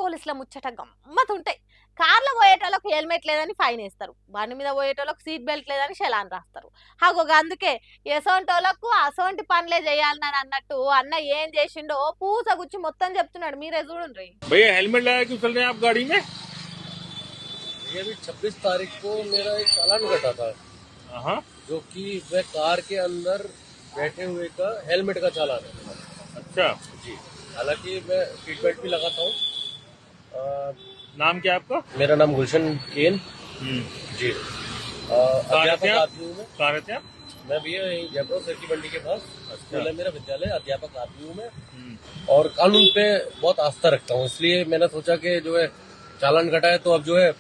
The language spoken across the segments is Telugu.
పోలీసుల ముచ్చట గమ్మతుంటాయి. కార్లో పోయేటోళ్ళకు హెల్మెట్ లేదని ఫైన్ వేస్తారు, బండి మీద పోయేటోళ్ళకు సీట్ బెల్ట్ లేదని చలాన్ రాస్తారు. అందుకే ఎసోంటోళ్ళకు అసోంటి పనులే చేయాలని అన్నట్టు అన్న ఏం చేసిండో పూస గుచ్చి మొత్తం చెప్తున్నాడు. మీరే చూడండి. भैया हेलमेट लगा क्यों चल रहे हैं आप गाड़ी में? ये भी 26 तारीख को मेरा एक चालान कटा था, हाँ, जो कि वह कार के अंदर बैठे हुए का हेलमेट का चालान है। अच्छा जी, हालांकि मैं सीट बेल्ट भी लगाता हूँ। नाम क्या आपका? मेरा नाम गुलशन केन जी। अध्यापक आदमी हूँ मैं। कहाँ रहते हैं आप? मैं भैया यहीं जयपुर सरकी मंडी के पास स्कूल है मेरा विद्यालय। अध्यापक आदमी हूँ मैं और कानून पे बहुत आस्था रखता हूँ, इसलिए मैंने सोचा कि जो है चालान कटा है तो अब जो है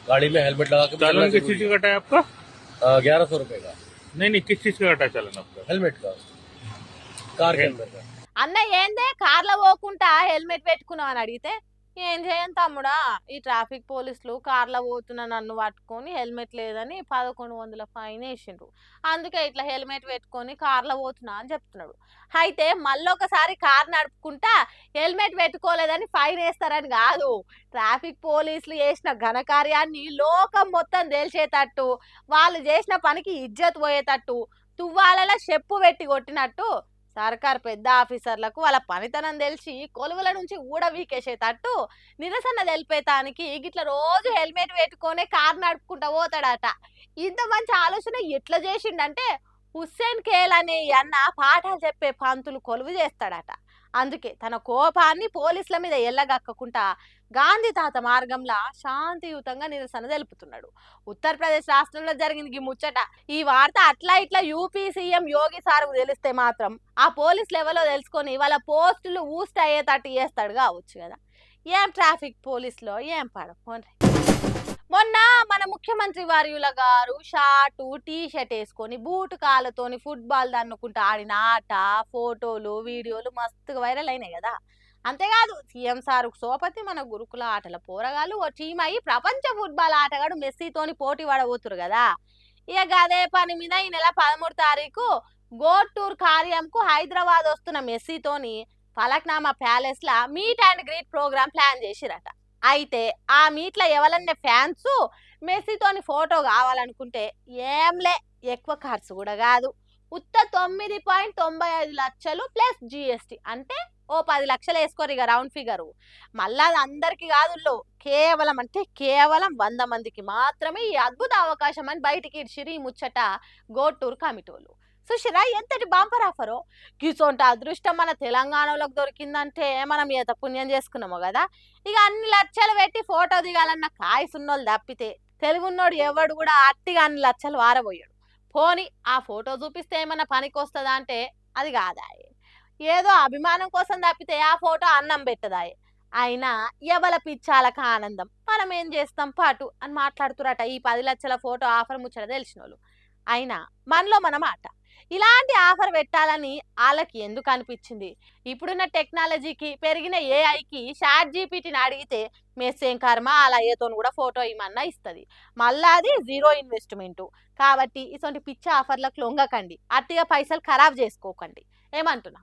गाड़ी में हेलमेट लगा के। चालान किस चीज का कटा है आपका? 1100 रुपए का। नहीं किस चीज का कटा है चालान आपका? हेलमेट का, कार के अंदर का। అన్న ఏందే కార్లో పోకుండా హెల్మెట్ పెట్టుకున్నావు అని అడిగితే, ఏం చేయను తమ్ముడా, ఈ ట్రాఫిక్ పోలీసులు కార్లో పోతున్నా నన్ను పట్టుకొని హెల్మెట్ లేదని 1100 ఫైన్ వేసిండ్రు, అందుకే ఇట్లా హెల్మెట్ పెట్టుకొని కార్లో పోతున్నా అని చెప్తున్నాడు. అయితే మళ్ళొకసారి కార్ నడుపుకుంటా హెల్మెట్ పెట్టుకోలేదని ఫైన్ వేస్తారని కాదు, ట్రాఫిక్ పోలీసులు చేసిన ఘనకార్యాన్ని లోకం మొత్తం తెలిసేటట్టు, వాళ్ళు చేసిన పనికి ఇజ్జత్ పోయేటట్టు, తువ్వాలలో చెప్పు పెట్టి కొట్టినట్టు సర్కార్ పెద్ద ఆఫీసర్లకు వాళ్ళ పనితనం తెలిసి కొలువుల నుంచి వీకేసేటట్టు నిరసన తెలిపేతానికి గిట్ల రోజు హెల్మెట్ పెట్టుకొని కార్ నడుపుకుంటా పోతాడట. ఇంత మంచి ఆలోచన ఎట్లా చేసిండంటే హుస్సేన్ ఖేల్ అనే అన్న పాఠాలు చెప్పే పంతులు కొలువు చేస్తాడట. అందుకే తన కోపాన్ని పోలీసుల మీద ఎల్లగక్కకుండా గాంధీ తాత మార్గంలో శాంతియుతంగా నిరసన తెలుపుతున్నాడు. ఉత్తరప్రదేశ్ రాష్ట్రంలో జరిగింది ఈ ముచ్చట. ఈ వార్త అట్లా ఇట్లా యూపీ సీఎం యోగి సార్కు తెలిస్తే మాత్రం ఆ పోలీస్ లెవెల్లో తెలుసుకొని వాళ్ళ పోస్టులు ఊస్ట్ అయ్యేటట్టు చేస్తాడు కావచ్చు కదా. ఏం ట్రాఫిక్ పోలీసులో ఏం పడపోండి. మొన్న మన ముఖ్యమంత్రి వర్యుల గారు షార్టు టీ షర్ట్ వేసుకొని బూటు కాళ్ళతోని ఫుట్బాల్ దన్నుకుంటూ ఆడిన ఆట ఫోటోలు వీడియోలు మస్తుగా వైరల్ అయినాయి కదా. అంతేకాదు సీఎం సారు సోపతి మన గురుకుల ఆటల పోరగాళ్ళు ఓ టీం అయ్యి ప్రపంచ ఫుట్బాల్ ఆటగాడు మెస్సీతోని పోటీ పడబోతురు కదా. ఇక అదే పని మీద ఈ నెల 13 తారీఖు గోడ్ టూర్ కార్యంకు హైదరాబాద్ వస్తున్న మెస్సీతోని ఫలక్నామా ప్యాలెస్ లా meet and greet program plan చేసిరట. అయితే ఆ మీట్ల ఎవరన్నా ఫ్యాన్స్ మెస్సీతోని ఫోటో కావాలనుకుంటే ఏంలే, ఎక్కువ ఖర్చు కూడా కాదు, ఉత్త 9.95 లక్షలు ప్లస్ జిఎస్టీ, అంటే ఓ 10 లక్షలు వేసుకోరు ఇక రౌండ్ ఫిగరు. మళ్ళా అది అందరికి కాదు, కేవలం 100 మందికి మాత్రమే ఈ అద్భుత అవకాశం అని బయటికి ఇడిచిరి ఈ ముచ్చట గోడ్ టూర్ కమిటోళ్ళు. సుషిరా ఎంతటి బాంపర్ ఆఫరో. గిసొంటి అదృష్టం మన తెలంగాణలోకి దొరికిందంటే మనం ఎంత పుణ్యం చేసుకున్నామో కదా. ఇక అన్ని లక్షలు పెట్టి ఫోటో దిగాలన్న కాయసున్నోళ్ళు తప్పితే తెలుగున్నోడు ఎవడు కూడా అట్టిగా అన్ని లక్షలు వారబోయాడు. పోని ఆ ఫోటో చూపిస్తే ఏమన్నా పనికి వస్తుందా అంటే అది కాదాయే, ఏదో అభిమానం కోసం తప్పితే ఆ ఫోటో అన్నం పెట్టదాయే. అయినా ఎవల పిచ్చాలకు ఆనందం, మనం ఏం చేస్తాం పాటు అని మాట్లాడుతురట ఈ 10 లక్షల ఫోటో ఆఫర్ ముచ్చట తెలిసిన వాళ్ళు. అయినా మనలో మన మాట, ఇలాంటి ఆఫర్ పెట్టాలని వాళ్ళకి ఎందుకు అనిపించింది? ఇప్పుడున్న టెక్నాలజీకి పెరిగిన ఏఐకి చాట్ జీపీటీని అడిగితే మెస్సేం కర్మ అలా ఏతో కూడా ఫోటో ఇమ్మన్నా ఇస్తుంది, మళ్ళీ అది 0 ఇన్వెస్ట్మెంట్. కాబట్టి ఇటువంటి పిచ్చ ఆఫర్లకు లొంగకండి, అట్టిగా పైసలు ఖరాబ్ చేసుకోకండి. ఏమంటున్నా?